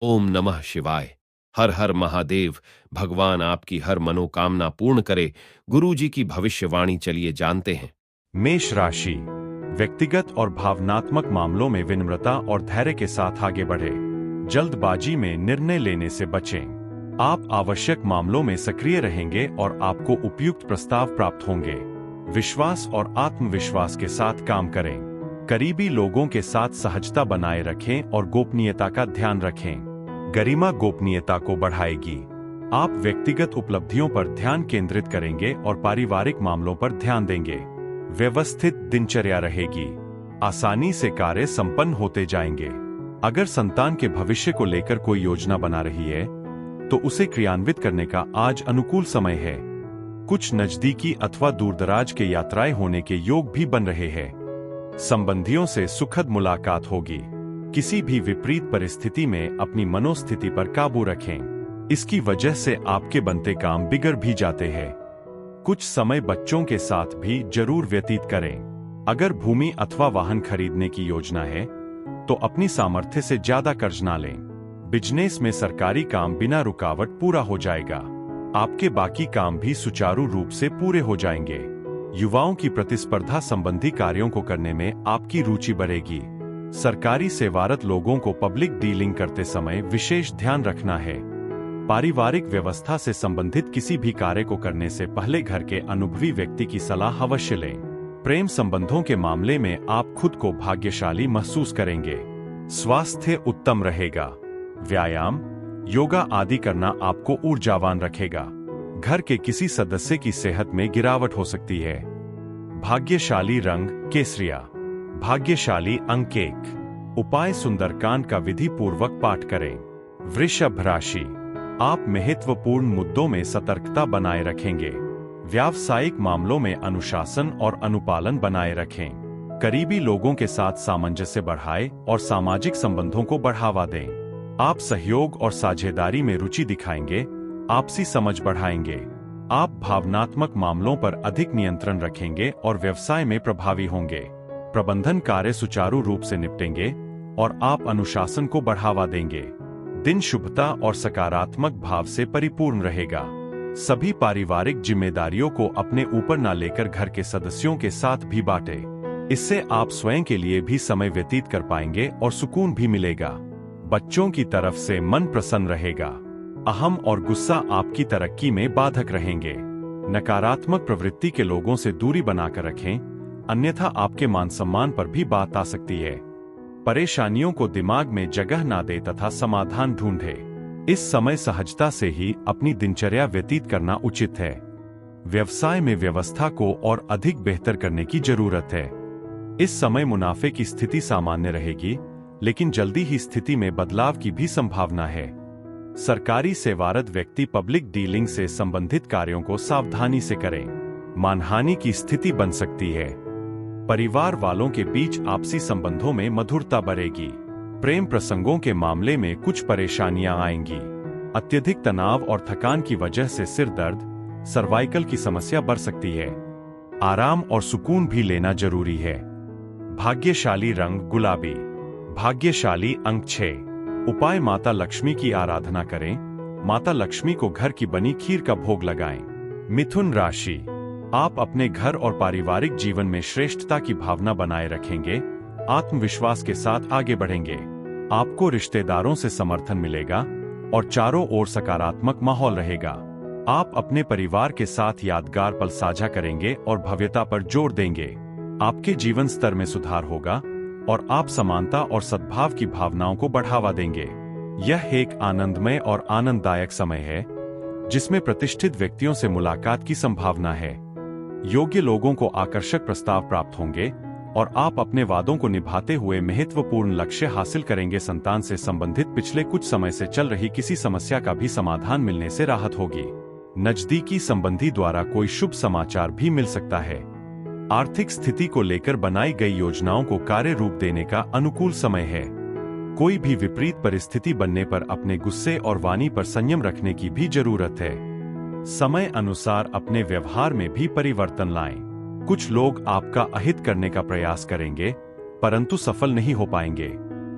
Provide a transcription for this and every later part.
ओम नमः शिवाय। हर हर महादेव। भगवान आपकी हर मनोकामना पूर्ण करे। गुरु जी की भविष्यवाणी चलिए जानते हैं। मेष राशि। व्यक्तिगत और भावनात्मक मामलों में विनम्रता और धैर्य के साथ आगे बढ़े। जल्दबाजी में निर्णय लेने से बचें। आप आवश्यक मामलों में सक्रिय रहेंगे और आपको उपयुक्त प्रस्ताव प्राप्त होंगे। विश्वास और आत्मविश्वास के साथ काम करें। करीबी लोगों के साथ सहजता बनाए रखें और गोपनीयता का ध्यान रखें। गरिमा गोपनीयता को बढ़ाएगी। आप व्यक्तिगत उपलब्धियों पर ध्यान केंद्रित करेंगे और पारिवारिक मामलों पर ध्यान देंगे। व्यवस्थित दिनचर्या रहेगी। आसानी से कार्य संपन्न होते जाएंगे। अगर संतान के भविष्य को लेकर कोई योजना बना रही है तो उसे क्रियान्वित करने का आज अनुकूल समय है। कुछ नजदीकी अथवा दूरदराज के यात्राएं होने के योग भी बन रहे हैं। संबंधियों से सुखद मुलाकात होगी। किसी भी विपरीत परिस्थिति में अपनी मनोस्थिति पर काबू रखें। इसकी वजह से आपके बनते काम बिगड़ भी जाते हैं। कुछ समय बच्चों के साथ भी जरूर व्यतीत करें। अगर भूमि अथवा वाहन खरीदने की योजना है तो अपनी सामर्थ्य से ज्यादा कर्ज ना लें। बिजनेस में सरकारी काम बिना रुकावट पूरा हो जाएगा। आपके बाकी काम भी सुचारू रूप से पूरे हो जाएंगे। युवाओं की प्रतिस्पर्धा संबंधी कार्यों को करने में आपकी रुचि बढ़ेगी। सरकारी सेवारत लोगों को पब्लिक डीलिंग करते समय विशेष ध्यान रखना है। पारिवारिक व्यवस्था से संबंधित किसी भी कार्य को करने से पहले घर के अनुभवी व्यक्ति की सलाह अवश्य लें। प्रेम संबंधों के मामले में आप खुद को भाग्यशाली महसूस करेंगे। स्वास्थ्य उत्तम रहेगा। व्यायाम, योगा आदि करना आपको ऊर्जावान रखेगा। घर के किसी सदस्य की सेहत में गिरावट हो सकती है। भाग्यशाली रंग केसरिया। भाग्यशाली अंक 1। उपाय सुंदरकांड का विधि पूर्वक पाठ करें। वृषभ राशि। आप महत्वपूर्ण मुद्दों में सतर्कता बनाए रखेंगे। व्यावसायिक मामलों में अनुशासन और अनुपालन बनाए रखें। करीबी लोगों के साथ सामंजस्य बढ़ाएं और सामाजिक संबंधों को बढ़ावा दें। आप सहयोग और साझेदारी में रुचि दिखाएंगे। आपसी समझ बढ़ाएंगे। आप भावनात्मक मामलों पर अधिक नियंत्रण रखेंगे और व्यवसाय में प्रभावी होंगे। प्रबंधन कार्य सुचारू रूप से निपटेंगे और आप अनुशासन को बढ़ावा देंगे। दिन शुभता और सकारात्मक भाव से परिपूर्ण रहेगा। सभी पारिवारिक जिम्मेदारियों को अपने ऊपर न लेकर घर के सदस्यों के साथ भी बांटें। इससे आप स्वयं के लिए भी समय व्यतीत कर पाएंगे और सुकून भी मिलेगा। बच्चों की तरफ से मन प्रसन्न रहेगा। अहम और गुस्सा आपकी तरक्की में बाधक रहेंगे। नकारात्मक प्रवृत्ति के लोगों से दूरी बनाकर रखें, अन्यथा आपके मान सम्मान पर भी बात आ सकती है। परेशानियों को दिमाग में जगह ना दे तथा समाधान ढूंढे। इस समय सहजता से ही अपनी दिनचर्या व्यतीत करना उचित है। व्यवसाय में व्यवस्था को और अधिक बेहतर करने की जरूरत है। इस समय मुनाफे की स्थिति सामान्य रहेगी, लेकिन जल्दी ही स्थिति में बदलाव की भी संभावना है। सरकारी सेवारत व्यक्ति पब्लिक डीलिंग से संबंधित कार्यों को सावधानी से करें। मानहानि की स्थिति बन सकती है। परिवार वालों के बीच आपसी संबंधों में मधुरता बढ़ेगी। प्रेम प्रसंगों के मामले में कुछ परेशानियां आएंगी। अत्यधिक तनाव और थकान की वजह से सिर दर्द, सर्वाइकल की समस्या बढ़ सकती है। आराम और सुकून भी लेना जरूरी है। भाग्यशाली रंग गुलाबी। भाग्यशाली अंक 6। उपाय माता लक्ष्मी की आराधना करें। माता लक्ष्मी को घर की बनी खीर का भोग लगाएं। मिथुन राशि। आप अपने घर और पारिवारिक जीवन में श्रेष्ठता की भावना बनाए रखेंगे। आत्मविश्वास के साथ आगे बढ़ेंगे। आपको रिश्तेदारों से समर्थन मिलेगा और चारों ओर सकारात्मक माहौल रहेगा। आप अपने परिवार के साथ यादगार पल साझा करेंगे और भव्यता पर जोर देंगे। आपके जीवन स्तर में सुधार होगा और आप समानता और सद्भाव की भावनाओं को बढ़ावा देंगे। यह एक आनंदमय और आनंददायक समय है जिसमें प्रतिष्ठित व्यक्तियों से मुलाकात की संभावना है। योग्य लोगों को आकर्षक प्रस्ताव प्राप्त होंगे और आप अपने वादों को निभाते हुए महत्वपूर्ण लक्ष्य हासिल करेंगे। संतान से संबंधित पिछले कुछ समय से चल रही किसी समस्या का भी समाधान मिलने से राहत होगी। नजदीकी संबंधी द्वारा कोई शुभ समाचार भी मिल सकता है। आर्थिक स्थिति को लेकर बनाई गई योजनाओं को कार्य रूप देने का अनुकूल समय है। कोई भी विपरीत परिस्थिति बनने पर अपने गुस्से और वाणी पर संयम रखने की भी जरूरत है। समय अनुसार अपने व्यवहार में भी परिवर्तन लाएं। कुछ लोग आपका अहित करने का प्रयास करेंगे, परंतु सफल नहीं हो पाएंगे।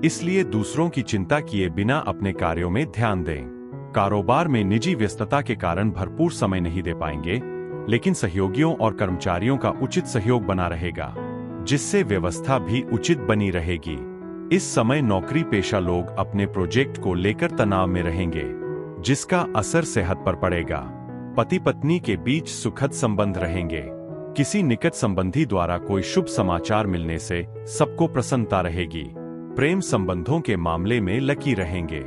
इसलिए दूसरों की चिंता किए बिना अपने कार्यों में ध्यान दें। कारोबार में निजी व्यस्तता के कारण भरपूर समय नहीं दे पाएंगे, लेकिन सहयोगियों और कर्मचारियों का उचित सहयोग बना रहेगा, जिससे व्यवस्था भी उचित बनी रहेगी। इस समय नौकरी पेशा लोग अपने प्रोजेक्ट को लेकर तनाव में रहेंगे, जिसका असर सेहत पर पड़ेगा। पति पत्नी के बीच सुखद संबंध रहेंगे। किसी निकट संबंधी द्वारा कोई शुभ समाचार मिलने से सबको प्रसन्नता रहेगी। प्रेम संबंधों के मामले में लकी रहेंगे।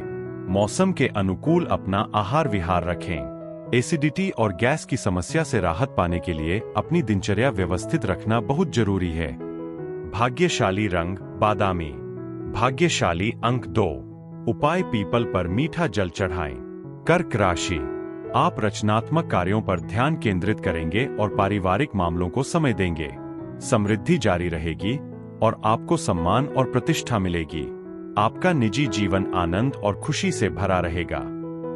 मौसम के अनुकूल अपना आहार विहार रखें। एसिडिटी और गैस की समस्या से राहत पाने के लिए अपनी दिनचर्या व्यवस्थित रखना बहुत जरूरी है। भाग्यशाली रंग बादामी। भाग्यशाली अंक 2। उपाय पीपल पर मीठा जल चढ़ाएं। कर्क राशि, आप रचनात्मक कार्यों पर ध्यान केंद्रित करेंगे और पारिवारिक मामलों को समय देंगे। समृद्धि जारी रहेगी और आपको सम्मान और प्रतिष्ठा मिलेगी। आपका निजी जीवन आनंद और खुशी से भरा रहेगा।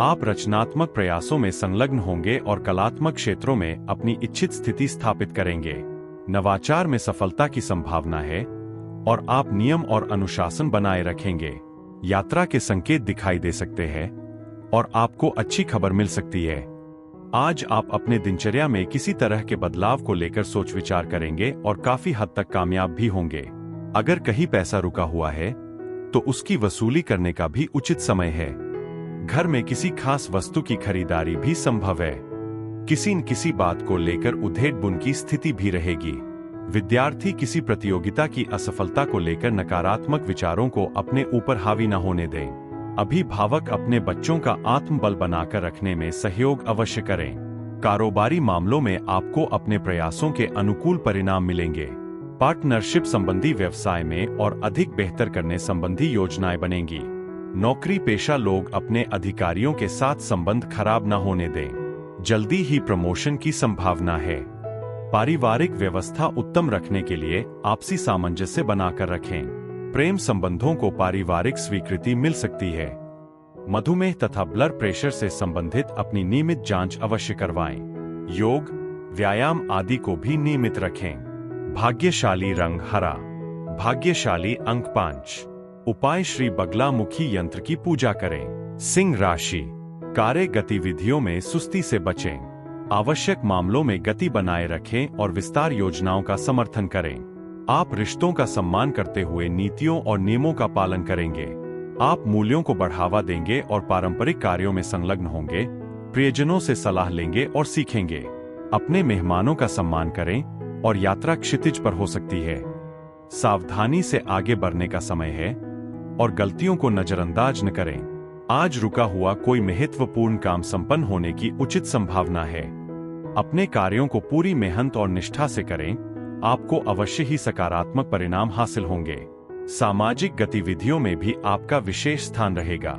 आप रचनात्मक प्रयासों में संलग्न होंगे और कलात्मक क्षेत्रों में अपनी इच्छित स्थिति स्थापित करेंगे। नवाचार में सफलता की संभावना है और आप नियम और अनुशासन बनाए रखेंगे। यात्रा के संकेत दिखाई दे सकते हैं और आपको अच्छी खबर मिल सकती है। आज आप अपने दिनचर्या में किसी तरह के बदलाव को लेकर सोच विचार करेंगे और काफी हद तक कामयाब भी होंगे। अगर कहीं पैसा रुका हुआ है तो उसकी वसूली करने का भी उचित समय है। घर में किसी खास वस्तु की खरीदारी भी संभव है। किसी न किसी बात को लेकर उधेड़-बुन की स्थिति भी रहेगी। विद्यार्थी किसी प्रतियोगिता की असफलता को लेकर नकारात्मक विचारों को अपने ऊपर हावी न होने दें। अभिभावक अपने बच्चों का आत्मबल बनाकर रखने में सहयोग अवश्य करें। कारोबारी मामलों में आपको अपने प्रयासों के अनुकूल परिणाम मिलेंगे। पार्टनरशिप संबंधी व्यवसाय में और अधिक बेहतर करने संबंधी योजनाएं बनेंगी। नौकरी पेशा लोग अपने अधिकारियों के साथ संबंध खराब न होने दें। जल्दी ही प्रमोशन की संभावना है। पारिवारिक व्यवस्था उत्तम रखने के लिए आपसी सामंजस्य बनाकर रखें। प्रेम संबंधों को पारिवारिक स्वीकृति मिल सकती है। मधुमेह तथा ब्लड प्रेशर से संबंधित अपनी नियमित जांच अवश्य करवाएं। योग, व्यायाम आदि को भी नियमित रखें। भाग्यशाली रंग हरा। भाग्यशाली अंक 5। उपाय श्री बगलामुखी यंत्र की पूजा करें। सिंह राशि, कार्य गतिविधियों में सुस्ती से बचें। आवश्यक मामलों में गति बनाए रखें और विस्तार योजनाओं का समर्थन करें। आप रिश्तों का सम्मान करते हुए नीतियों और नियमों का पालन करेंगे। आप मूल्यों को बढ़ावा देंगे और पारंपरिक कार्यों में संलग्न होंगे। प्रियजनों से सलाह लेंगे और सीखेंगे। अपने मेहमानों का सम्मान करें और यात्रा क्षितिज पर हो सकती है। सावधानी से आगे बढ़ने का समय है और गलतियों को नजरअंदाज न करें। आज रुका हुआ कोई महत्वपूर्ण काम संपन्न होने की उचित संभावना है। अपने कार्यों को पूरी मेहनत और निष्ठा से करें। आपको अवश्य ही सकारात्मक परिणाम हासिल होंगे। सामाजिक गतिविधियों में भी आपका विशेष स्थान रहेगा।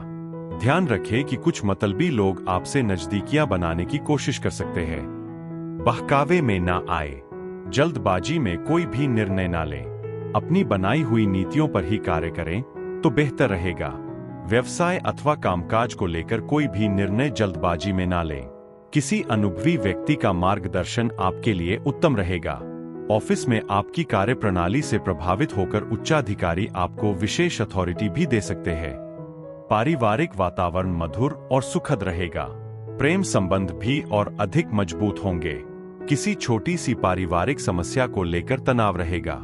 ध्यान रखें कि कुछ मतलबी लोग आपसे नजदीकियां बनाने की कोशिश कर सकते हैं। बहकावे में ना आए। जल्दबाजी में कोई भी निर्णय ना लें। अपनी बनाई हुई नीतियों पर ही कार्य करें तो बेहतर रहेगा। व्यवसाय अथवा कामकाज को लेकर कोई भी निर्णय जल्दबाजी में ना लें। किसी अनुभवी व्यक्ति का मार्गदर्शन आपके लिए उत्तम रहेगा। ऑफिस में आपकी कार्य प्रणाली से प्रभावित होकर उच्चाधिकारी आपको विशेष अथॉरिटी भी दे सकते हैं। पारिवारिक वातावरण मधुर और सुखद रहेगा। प्रेम संबंध भी और अधिक मजबूत होंगे। किसी छोटी सी पारिवारिक समस्या को लेकर तनाव रहेगा,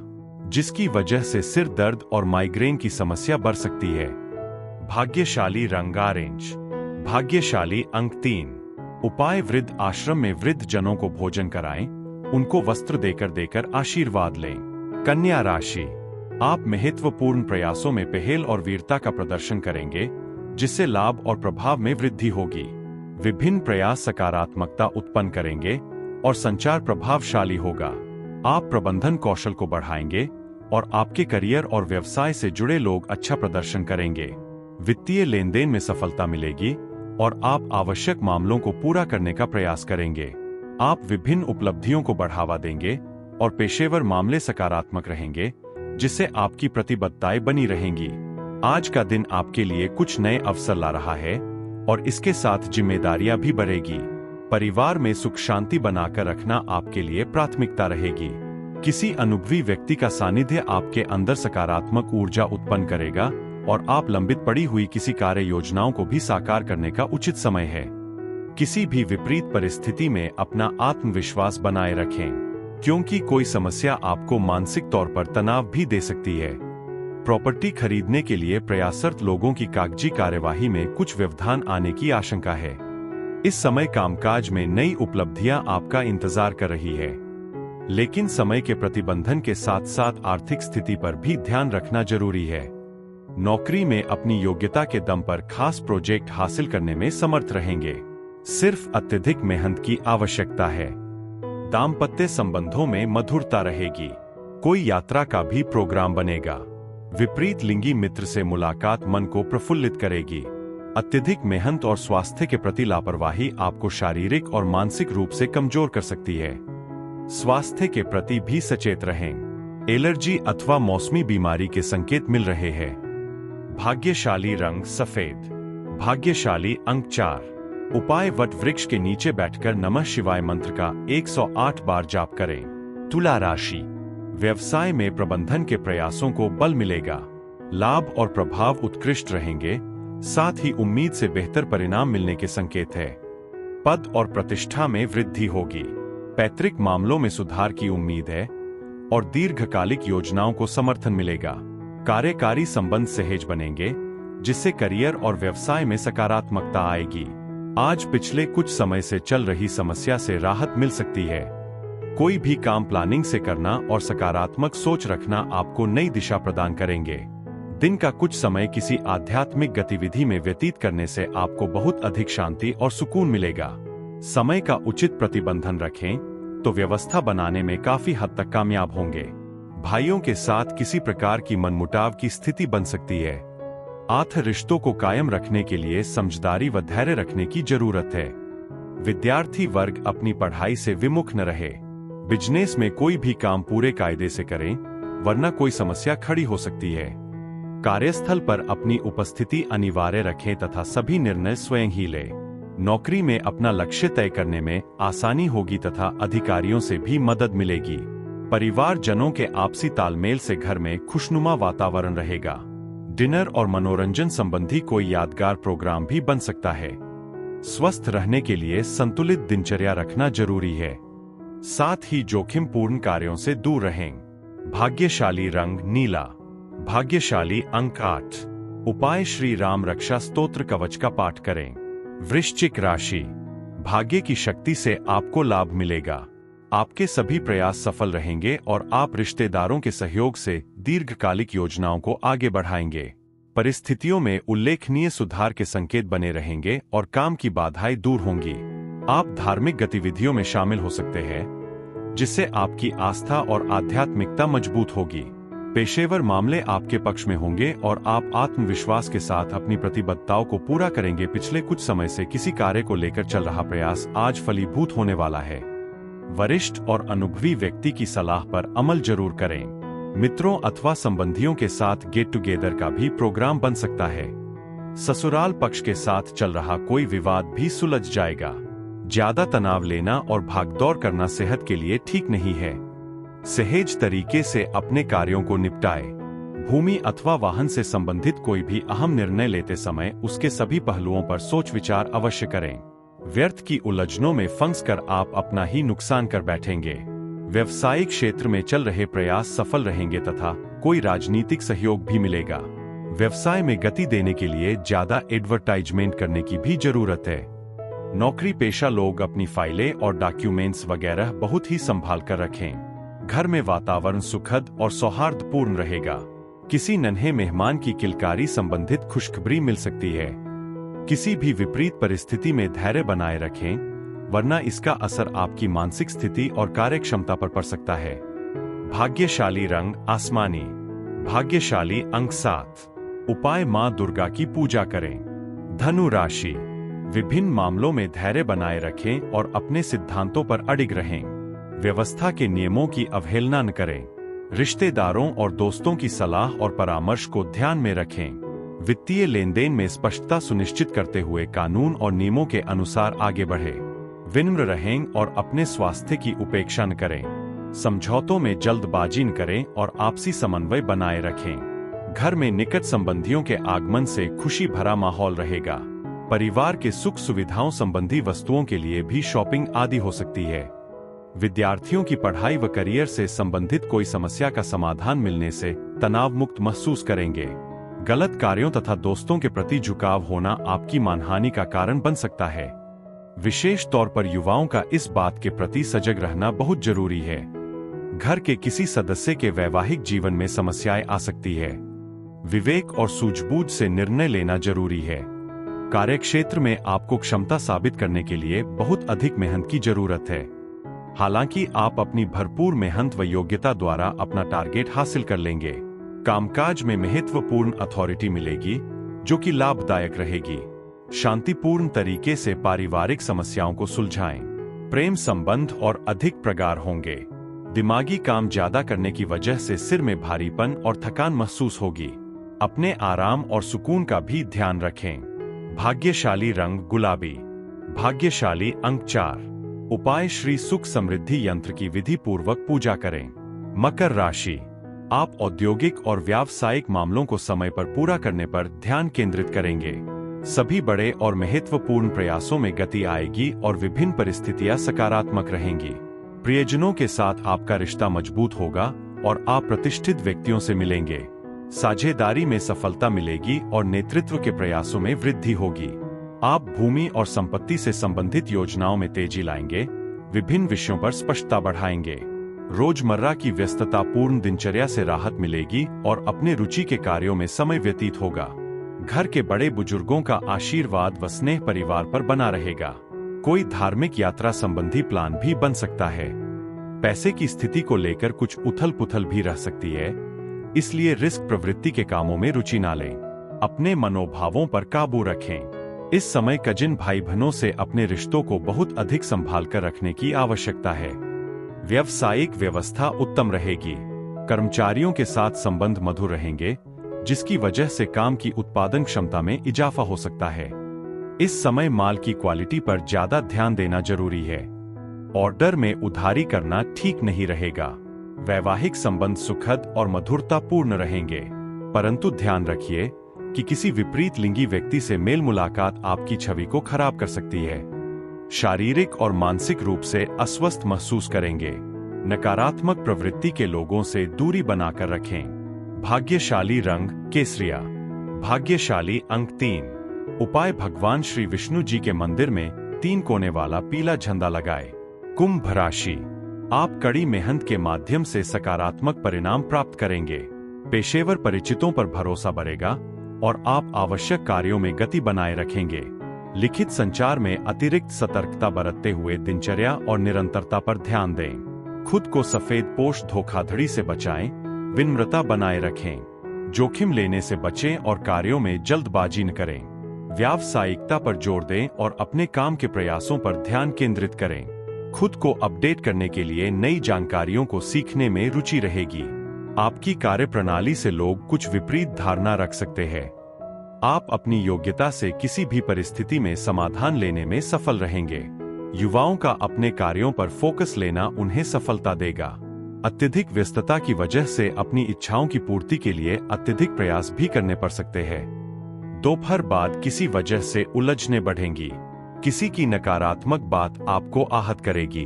जिसकी वजह से सिर दर्द और माइग्रेन की समस्या बढ़ सकती है। भाग्यशाली रंग ऑरेंज। भाग्यशाली अंक 3। उपाय वृद्ध आश्रम में वृद्ध जनों को भोजन कराएं, उनको वस्त्र देकर आशीर्वाद लें। कन्या राशि, आप महत्वपूर्ण प्रयासों में पहल और वीरता का प्रदर्शन करेंगे, जिससे लाभ और प्रभाव में वृद्धि होगी। विभिन्न प्रयास सकारात्मकता उत्पन्न करेंगे और संचार प्रभावशाली होगा। आप प्रबंधन कौशल को बढ़ाएंगे और आपके करियर और व्यवसाय से जुड़े लोग अच्छा प्रदर्शन करेंगे। वित्तीय लेन देन में सफलता मिलेगी और आप आवश्यक मामलों को पूरा करने का प्रयास करेंगे। आप विभिन्न उपलब्धियों को बढ़ावा देंगे और पेशेवर मामले सकारात्मक रहेंगे, जिससे आपकी प्रतिबद्धताएं बनी रहेंगी। आज का दिन आपके लिए कुछ नए अवसर ला रहा है और इसके साथ जिम्मेदारियां भी बढ़ेगी। परिवार में सुख शांति बनाकर रखना आपके लिए प्राथमिकता रहेगी। किसी अनुभवी व्यक्ति का सानिध्य आपके अंदर सकारात्मक ऊर्जा उत्पन्न करेगा और आप लंबित पड़ी हुई किसी कार्य योजनाओं को भी साकार करने का उचित समय है। किसी भी विपरीत परिस्थिति में अपना आत्मविश्वास बनाए रखें, क्योंकि कोई समस्या आपको मानसिक तौर पर तनाव भी दे सकती है। प्रॉपर्टी खरीदने के लिए प्रयासरत लोगों की कागजी कार्यवाही में कुछ व्यवधान आने की आशंका है। इस समय कामकाज में नई उपलब्धियां आपका इंतजार कर रही है, लेकिन समय के प्रतिबंधन के साथ साथ आर्थिक स्थिति पर भी ध्यान रखना जरूरी है। नौकरी में अपनी योग्यता के दम पर खास प्रोजेक्ट हासिल करने में समर्थ रहेंगे। सिर्फ अत्यधिक मेहनत की आवश्यकता है। दाम्पत्य संबंधों में मधुरता रहेगी। कोई यात्रा का भी प्रोग्राम बनेगा। विपरीत लिंगी मित्र से मुलाकात मन को प्रफुल्लित करेगी। अत्यधिक मेहनत और स्वास्थ्य के प्रति लापरवाही आपको शारीरिक और मानसिक रूप से कमजोर कर सकती है। स्वास्थ्य के प्रति भी सचेत रहें। एलर्जी अथवा मौसमी बीमारी के संकेत मिल रहे हैं। भाग्यशाली रंग सफेद। भाग्यशाली अंक 4। उपाय वट वृक्ष के नीचे बैठकर नमः शिवाय मंत्र का 108 बार जाप करें। तुला राशि। व्यवसाय में प्रबंधन के प्रयासों को बल मिलेगा। लाभ और प्रभाव उत्कृष्ट रहेंगे, साथ ही उम्मीद से बेहतर परिणाम मिलने के संकेत है। पद और प्रतिष्ठा में वृद्धि होगी। पैतृक मामलों में सुधार की उम्मीद है और दीर्घकालिक योजनाओं को समर्थन मिलेगा। कार्यकारी संबंध सहज बनेंगे, जिससे करियर और व्यवसाय में सकारात्मकता आएगी। आज पिछले कुछ समय से चल रही समस्या से राहत मिल सकती है। कोई भी काम प्लानिंग से करना और सकारात्मक सोच रखना आपको नई दिशा प्रदान करेंगे। दिन का कुछ समय किसी आध्यात्मिक गतिविधि में व्यतीत करने से आपको बहुत अधिक शांति और सुकून मिलेगा। समय का उचित प्रतिबंधन रखें तो व्यवस्था बनाने में काफी हद तक कामयाब होंगे। भाइयों के साथ किसी प्रकार की मनमुटाव की स्थिति बन सकती है। आर्थ रिश्तों को कायम रखने के लिए समझदारी व धैर्य रखने की जरूरत है। विद्यार्थी वर्ग अपनी पढ़ाई से विमुख न रहे। बिजनेस में कोई भी काम पूरे कायदे से करें, वरना कोई समस्या खड़ी हो सकती है। कार्यस्थल पर अपनी उपस्थिति अनिवार्य रखें तथा सभी निर्णय स्वयं ही लें। नौकरी में अपना लक्ष्य तय करने में आसानी होगी तथा अधिकारियों से भी मदद मिलेगी। परिवारजनों के आपसी तालमेल से घर में खुशनुमा वातावरण रहेगा। डिनर और मनोरंजन संबंधी कोई यादगार प्रोग्राम भी बन सकता है। स्वस्थ रहने के लिए संतुलित दिनचर्या रखना जरूरी है। साथ ही जोखिमपूर्ण कार्यों से दूर रहें। भाग्यशाली रंग नीला। भाग्यशाली अंक 8। उपाय श्री राम रक्षा स्तोत्र कवच का पाठ करें। वृश्चिक राशि। भाग्य की शक्ति से आपको लाभ मिलेगा। आपके सभी प्रयास सफल रहेंगे और आप रिश्तेदारों के सहयोग से दीर्घकालिक योजनाओं को आगे बढ़ाएंगे। परिस्थितियों में उल्लेखनीय सुधार के संकेत बने रहेंगे और काम की बाधाएं दूर होंगी। आप धार्मिक गतिविधियों में शामिल हो सकते हैं, जिससे आपकी आस्था और आध्यात्मिकता मजबूत होगी। पेशेवर मामले आपके पक्ष में होंगे और आप आत्मविश्वास के साथ अपनी प्रतिबद्धताओं को पूरा करेंगे। पिछले कुछ समय से किसी कार्य को लेकर चल रहा प्रयास आज फलीभूत होने वाला है। वरिष्ठ और अनुभवी व्यक्ति की सलाह पर अमल जरूर करें। मित्रों अथवा संबंधियों के साथ गेट टुगेदर का भी प्रोग्राम बन सकता है। ससुराल पक्ष के साथ चल रहा कोई विवाद भी सुलझ जाएगा। ज्यादा तनाव लेना और भागदौड़ करना सेहत के लिए ठीक नहीं है। सहज तरीके से अपने कार्यों को निपटाए। भूमि अथवा वाहन से संबंधित कोई भी अहम निर्णय लेते समय उसके सभी पहलुओं पर सोच विचार अवश्य करें। व्यर्थ की उलझनों में फंस कर आप अपना ही नुकसान कर बैठेंगे। व्यवसायिक क्षेत्र में चल रहे प्रयास सफल रहेंगे तथा कोई राजनीतिक सहयोग भी मिलेगा। व्यवसाय में गति देने के लिए ज्यादा एडवर्टाइजमेंट करने की भी जरूरत है। नौकरी पेशा लोग अपनी फाइलें और डॉक्यूमेंट्स वगैरह बहुत ही संभाल कर रखें। घर में वातावरण सुखद और सौहार्दपूर्ण रहेगा। किसी नन्हे मेहमान की किलकारी संबंधित खुशखबरी मिल सकती है। किसी भी विपरीत परिस्थिति में धैर्य बनाए रखें, वरना इसका असर आपकी मानसिक स्थिति और कार्यक्षमता पर पड़ सकता है। भाग्यशाली रंग आसमानी। भाग्यशाली अंक 7। उपाय मां दुर्गा की पूजा करें। धनु राशि। विभिन्न मामलों में धैर्य बनाए रखें और अपने सिद्धांतों पर अडिग रहें। व्यवस्था के नियमों की अवहेलना न करें। रिश्तेदारों और दोस्तों की सलाह और परामर्श को ध्यान में रखें। वित्तीय लेनदेन में स्पष्टता सुनिश्चित करते हुए कानून और नियमों के अनुसार आगे बढ़े। विनम्र रहें और अपने स्वास्थ्य की उपेक्षा न करें। समझौतों में जल्दबाजी न करें और आपसी समन्वय बनाए रखें। घर में निकट संबंधियों के आगमन से खुशी भरा माहौल रहेगा। परिवार के सुख सुविधाओं संबंधी वस्तुओं के लिए भी शॉपिंग आदि हो सकती है। विद्यार्थियों की पढ़ाई व करियर से संबंधित कोई समस्या का समाधान मिलने से तनाव मुक्त महसूस करेंगे। गलत कार्यों तथा दोस्तों के प्रति झुकाव होना आपकी मानहानि का कारण बन सकता है। विशेष तौर पर युवाओं का इस बात के प्रति सजग रहना बहुत जरूरी है। घर के किसी सदस्य के वैवाहिक जीवन में समस्याएं आ सकती है। विवेक और सूझबूझ से निर्णय लेना जरूरी है। कार्यक्षेत्र में आपको क्षमता साबित करने के लिए बहुत अधिक मेहनत की जरूरत है। हालांकि आप अपनी भरपूर मेहनत व योग्यता द्वारा अपना टारगेट हासिल कर लेंगे। कामकाज में महत्वपूर्ण अथॉरिटी मिलेगी जो कि लाभदायक रहेगी। शांतिपूर्ण तरीके से पारिवारिक समस्याओं को सुलझाएं। प्रेम संबंध और अधिक प्रगाढ़ होंगे। दिमागी काम ज्यादा करने की वजह से सिर में भारीपन और थकान महसूस होगी। अपने आराम और सुकून का भी ध्यान रखें। भाग्यशाली रंग गुलाबी। भाग्यशाली अंक 4। उपाय श्री सुख समृद्धि यंत्र की विधि पूर्वक पूजा करें। मकर राशि, आप औद्योगिक और व्यावसायिक मामलों को समय पर पूरा करने पर ध्यान केंद्रित करेंगे। सभी बड़े और महत्वपूर्ण प्रयासों में गति आएगी और विभिन्न परिस्थितियां सकारात्मक रहेंगी। प्रियजनों के साथ आपका रिश्ता मजबूत होगा और आप प्रतिष्ठित व्यक्तियों से मिलेंगे। साझेदारी में सफलता मिलेगी और नेतृत्व के प्रयासों में वृद्धि होगी। आप भूमि और संपत्ति से संबंधित योजनाओं में तेजी लाएंगे। विभिन्न विषयों पर स्पष्टता बढ़ाएंगे। रोजमर्रा की व्यस्ततापूर्ण दिनचर्या से राहत मिलेगी और अपने रुचि के कार्यों में समय व्यतीत होगा। घर के बड़े बुजुर्गों का आशीर्वाद व स्नेह परिवार पर बना रहेगा। कोई धार्मिक यात्रा संबंधी प्लान भी बन सकता है। पैसे की स्थिति को लेकर कुछ उथल पुथल भी रह सकती है, इसलिए रिस्क प्रवृत्ति के कामों में रुचि ना लें। अपने मनोभावों पर काबू रखें। इस समय कजिन भाई बहनों से अपने रिश्तों को बहुत अधिक संभाल कर रखने की आवश्यकता है। व्यावसायिक व्यवस्था उत्तम रहेगी। कर्मचारियों के साथ संबंध मधुर रहेंगे, जिसकी वजह से काम की उत्पादन क्षमता में इजाफा हो सकता है। इस समय माल की क्वालिटी पर ज्यादा ध्यान देना जरूरी है। ऑर्डर में उधारी करना ठीक नहीं रहेगा। वैवाहिक संबंध सुखद और मधुरतापूर्ण रहेंगे, परंतु ध्यान रखिए कि किसी विपरीत लिंगी व्यक्ति से मेल मुलाकात आपकी छवि को खराब कर सकती है। शारीरिक और मानसिक रूप से अस्वस्थ महसूस करेंगे। नकारात्मक प्रवृत्ति के लोगों से दूरी बनाकर रखें। भाग्यशाली रंग केसरिया। भाग्यशाली अंक 3। उपाय भगवान श्री विष्णु जी के मंदिर में 3 कोने वाला पीला झंडा लगाए। कुंभ राशि, आप कड़ी मेहनत के माध्यम से सकारात्मक परिणाम प्राप्त करेंगे। पेशेवर परिचितों पर भरोसा बढ़ेगा और आप आवश्यक कार्यों में गति बनाए रखेंगे। लिखित संचार में अतिरिक्त सतर्कता बरतते हुए दिनचर्या और निरंतरता पर ध्यान दें। खुद को सफेद पोश धोखाधड़ी से बचाएं। विनम्रता बनाए रखें। जोखिम लेने से बचें और कार्यों में जल्दबाजी न करें। व्यावसायिकता पर जोर दें और अपने काम के प्रयासों पर ध्यान केंद्रित करें। खुद को अपडेट करने के लिए नई जानकारियों को सीखने में रुचि रहेगी। आपकी कार्यप्रणाली से लोग कुछ विपरीत धारणा रख सकते हैं। आप अपनी योग्यता से किसी भी परिस्थिति में समाधान लेने में सफल रहेंगे। युवाओं का अपने कार्यों पर फोकस लेना उन्हें सफलता देगा। अत्यधिक व्यस्तता की वजह से अपनी इच्छाओं की पूर्ति के लिए अत्यधिक प्रयास भी करने पड़ सकते हैं। दोपहर बाद किसी वजह से उलझने बढ़ेंगी। किसी की नकारात्मक बात आपको आहत करेगी।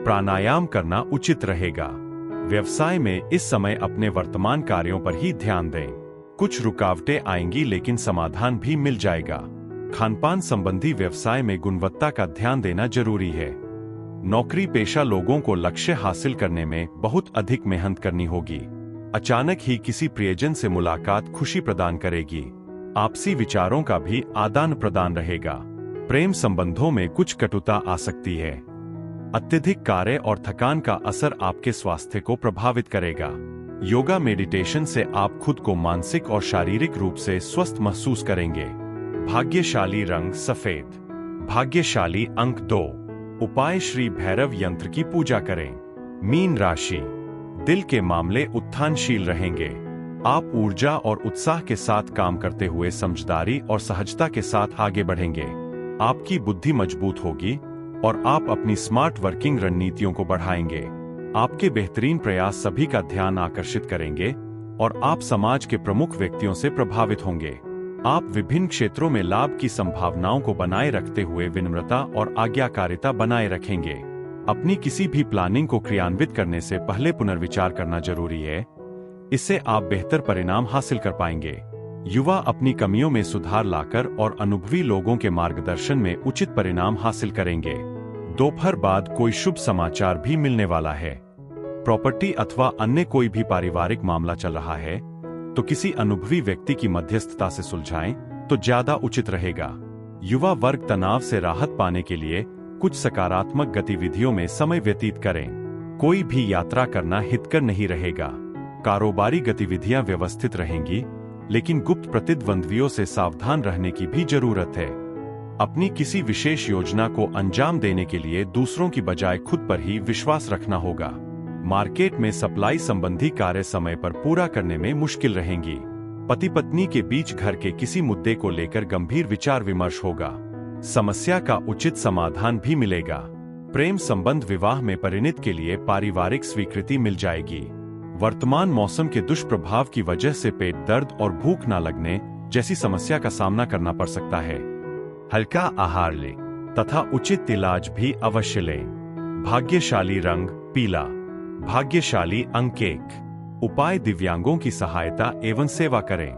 प्राणायाम करना उचित रहेगा। व्यवसाय में इस समय अपने वर्तमान कार्यों पर ही ध्यान दें। कुछ रुकावटें आएंगी लेकिन समाधान भी मिल जाएगा। खानपान संबंधी व्यवसाय में गुणवत्ता का ध्यान देना जरूरी है। नौकरी पेशा लोगों को लक्ष्य हासिल करने में बहुत अधिक मेहनत करनी होगी। अचानक ही किसी प्रियजन से मुलाकात खुशी प्रदान करेगी। आपसी विचारों का भी आदान प्रदान रहेगा। प्रेम संबंधों में कुछ कटुता आ सकती है। अत्यधिक कार्य और थकान का असर आपके स्वास्थ्य को प्रभावित करेगा। योगा मेडिटेशन से आप खुद को मानसिक और शारीरिक रूप से स्वस्थ महसूस करेंगे। भाग्यशाली रंग सफेद। भाग्यशाली अंक 2। उपाय श्री भैरव यंत्र की पूजा करें। मीन राशि, दिल के मामले उत्थानशील रहेंगे। आप ऊर्जा और उत्साह के साथ काम करते हुए समझदारी और सहजता के साथ आगे बढ़ेंगे। आपकी बुद्धि मजबूत होगी और आप अपनी स्मार्ट वर्किंग रणनीतियों को बढ़ाएंगे। आपके बेहतरीन प्रयास सभी का ध्यान आकर्षित करेंगे। और आप समाज के प्रमुख व्यक्तियों से प्रभावित होंगे। आप विभिन्न क्षेत्रों में लाभ की संभावनाओं को बनाए रखते हुए विनम्रता और आज्ञाकारिता बनाए रखेंगे। अपनी किसी भी प्लानिंग को क्रियान्वित करने से पहले पुनर्विचार करना जरूरी है। इससे आप बेहतर परिणाम हासिल कर पाएंगे। युवा अपनी कमियों में सुधार लाकर और अनुभवी लोगों के मार्गदर्शन में उचित परिणाम हासिल करेंगे। दोपहर बाद कोई शुभ समाचार भी मिलने वाला है। प्रॉपर्टी अथवा अन्य कोई भी पारिवारिक मामला चल रहा है तो किसी अनुभवी व्यक्ति की मध्यस्थता से सुलझाएं तो ज्यादा उचित रहेगा। युवा वर्ग तनाव से राहत पाने के लिए कुछ सकारात्मक गतिविधियों में समय व्यतीत करें। कोई भी यात्रा करना हितकर नहीं रहेगा। कारोबारी गतिविधियां व्यवस्थित रहेंगी, लेकिन गुप्त प्रतिद्वंद्वियों से सावधान रहने की भी जरूरत है। अपनी किसी विशेष योजना को अंजाम देने के लिए दूसरों की बजाय खुद पर ही विश्वास रखना होगा। मार्केट में सप्लाई संबंधी कार्य समय पर पूरा करने में मुश्किल रहेंगी। पति पत्नी के बीच घर के किसी मुद्दे को लेकर गंभीर विचार विमर्श होगा। समस्या का उचित समाधान भी मिलेगा। प्रेम संबंध विवाह में परिणत के लिए पारिवारिक स्वीकृति मिल जाएगी। वर्तमान मौसम के दुष्प्रभाव की वजह से पेट दर्द और भूख न लगने जैसी समस्या का सामना करना पड़ सकता है। हल्का आहार लें तथा उचित इलाज भी अवश्य लें। भाग्यशाली रंग पीला। भाग्यशाली अंक 1। उपाय दिव्यांगों की सहायता एवं सेवा करें।